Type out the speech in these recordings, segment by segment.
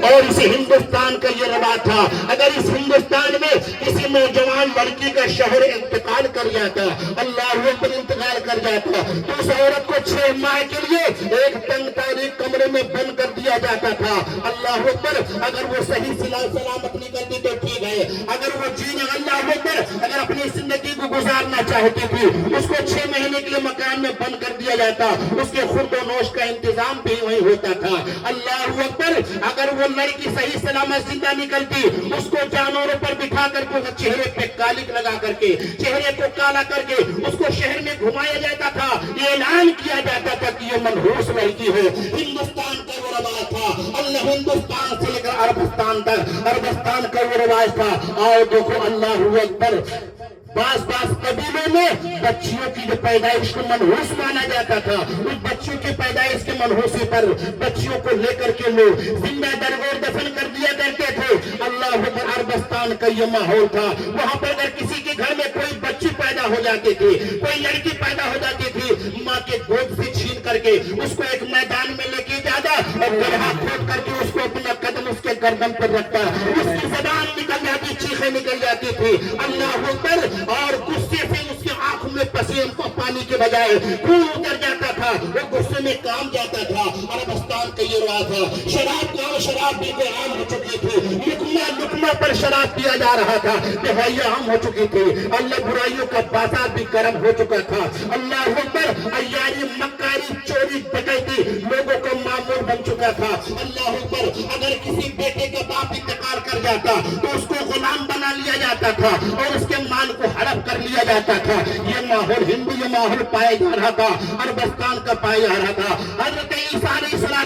اور اس ہندوستان کا یہ رواج تھا، اگر اس ہندوستان میں کسی نوجوان لڑکی کا شوہر انتقال کر جاتا، اللہ اکبر، انتقال کر جاتا، تو اس عورت کو 6 ماہ کے لیے ایک تنگ تاریک کمرے میں بند کر دیا جاتا تھا۔ اللہ اکبر، اگر وہ صحیح سلامت نکلتی تو ٹھیک ہے، اگر وہ جینے، اللہ اکبر، اگر اپنی زندگی کو گزارنا چاہتی تھی، اس کو 6 مہینے کے لیے مکان میں بند کر دیا جاتا، اس کے خورد و نوش کا انتظام بھی وہی ہوتا تھا۔ اللہ اکبر، اگر وہ لڑکی صحیح سلامت زندہ نکلتی، اس کو جانوروں پر بٹھا کر کے چہرے پہ کالک لگا کر کے، چہرے کو کالا کر کے اس کو شہر میں گھمایا جاتا تھا، یہ اعلان کیا جاتا تھا کہ یہ منحوس لڑکی ہے۔ ہندوستان کا وہ رواج تھا، اللہ، ہندوستان سے لے کر عربستان تک، عربستان کا وہ رواج تھا۔ آؤ دیکھو، اللہ اکبر، بعض قبیلوں میں بچیوں کی جو پیدائش کو منحوس مانا جاتا تھا، اس بچیوں کی پیدائش کے منحوسی پر بچیوں کو لے کر کے لوگ زندہ درگور دفن کر دیا کرتے تھے۔ اللہ اکبر، عربستان کا یہ ماحول تھا۔ وہاں پر اگر کسی کے گھر میں کوئی بچی پیدا ہو جاتی تھی، کوئی لڑکی پیدا ہو جاتی تھی، ماں کے گود سے چھین کر کے اس کو ایک میدان میں لے کے جاتا اور گڑھا کھود کر کے اس کو اپنا قدم اس کے گردن پر رکھتا، اس کی زبان نکل جاتی، چیخیں نکل جاتی تھی۔ اللہ اکبر، اور غصے سے اس کی آنکھوں میں پانی کے بجائے خون اتر جاتا تھا، وہ غصے میں کام جاتا تھا۔ عربستان کا یہ رواج تھا۔ شراب کا شراب بالکل عام ہو چکی تھی، لقمہ پر شراب پیا جا رہا تھا، دوائیاں عام ہو چکی تھی، اللہ، برائیوں کا بازار بھی گرم ہو چکا تھا۔ اللہ اکبر، عیاری، مکاری، چوری، ڈکیتی لوگوں کا معمول بن چکا تھا۔ اللہ اکبر، اگر کسی بیٹے کا باپ انتقال کر جاتا تو اس کو غلام بنا لیا جاتا تھا اور اس کے مال کو ہڑپ کر لیا جاتا تھا۔ یہ ماحول یہ ماحول پایا جا رہا تھا، عربستان کا پایا جا رہا تھا۔ حضرت عیسیٰ علیہ السلام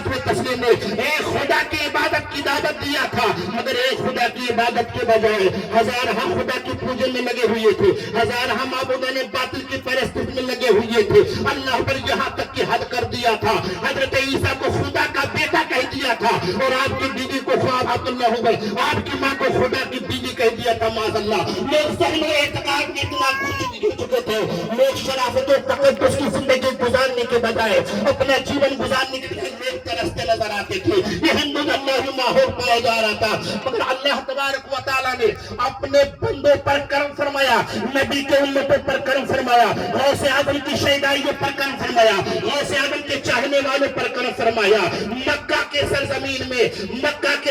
نے ایک خدا کی عبادت کی دعوت دیا تھا، مگر ایک خدا کی عبادت کے بجائے ہزارہ خدا کی پوجن میں لگے ہوئے تھے، ہزارہ معبودان باطل کی پرستش میں لگے ہوئے تھے۔ اللہ پر یہاں تک کی حد کر دیا تھا، حضرت عیسیٰ کو خدا کا بیٹا کہہ دیا تھا، اور آپ کی بیوی کو خواب عبداللہ ہو گئے، آپ کی ماں کو خدا کی بیوی کہہ دیا تھا۔ معاذ اللہ، لوگ سہنے اعتقاد میں اتنا گر چکے تھے، لوگ شرافت و تقدس کی زندگی گزارنے کے بجائے اپنا جیون گزارنے کے لیے لوگ ترستے نظر آتے تھے۔ یہ ہندو اللہ ماحول پایا جا رہا تھا، مگر اللہ تبارک و تعالیٰ نے اپنے بندوں پر کرم فرمایا، نبی کے امتوں پر کرم فرمایا، غوث اعظم کی شہدائیوں پر کرم فرمایا، غوث اعظم کے چاہنے والوں پر کرم فرمایا۔ مکہ کے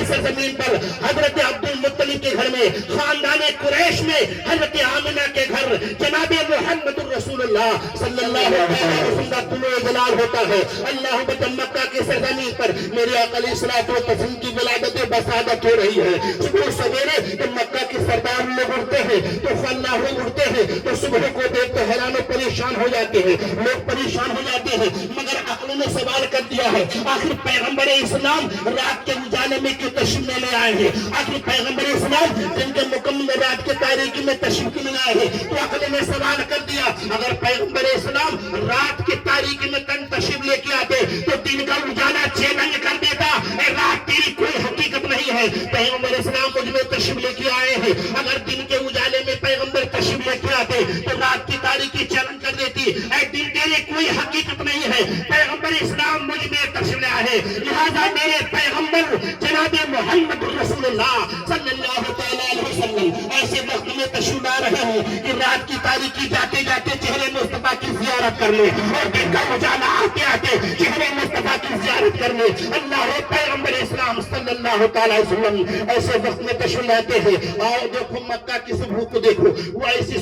سرزمین پر حضرت عبد المطلب کے گھر میں، خاندان قریش میں حضرت آمنہ کے گھر جناب محمد الرسول اللہ صلی اللہ علیہ وسلم کا طلوع جلال ہوتا ہے۔ اللہ بطن مکہ کے سرزمین پر میرے آقا علیہ السلام کی ولادت بسادت ہو رہی ہے۔ صبح سویرے تو مکہ کے سردار لوگ اٹھتے ہیں تو فلاح اٹھتے ہیں تو صبح کو دیکھ تو حیران و پریشان ہو جاتے ہیں، لوگ پریشان ہو جاتے ہیں، مگر عقل نے سوال کر دیا ہے، آخر پیغمبر اسلام رات کے اجالے میں کیوں تشریف لے آئے ہیں؟ آخر پیغمبر اسلام جن کے مکمل رات کے تاریکی میں تشریف لے آئے ہیں؟ تو عقل نے سوال کر دیا، اگر پیغمبر اسلام رات کی تاریکی میں تشریف لے کے آتے تو دن کا اجالا چیلنج کر دیتا، اے رات تیری کوئی حقیقت نہیں ہے، پیغمبر اسلام مجھ میں تشریف لے کے آئے ہیں۔ اگر دن کے اجالے میں پیغمبر تشریف لے کے آتے تو رات کی تاریکی چیلنج کر دیتی، اے دن تیری کوئی حقیقت نہیں ہے، پیغمبر اسلام مجھ میں تشریف لے آئے، لہذا میرے پیغمبر جناب محمد رسول اللہ صلی اللہ علیہ وسلم ایسے وقت میں تشریف لا رہے ہوں کہ رات کی تاریکی جاتے جاتے چہرے مصطفیٰ کی زیارت کر لے، اور دن کا اجالا آتے آتے چہرے مصطفیٰ کی زیارت کر لے۔ اللہ پیغمبر اسلام صلی اللہ علیہ وسلم ایسے وقت میں تشریف لاتے ہیں۔ اور دیکھو مکہ کی صبح کو دیکھو، وہ ایسی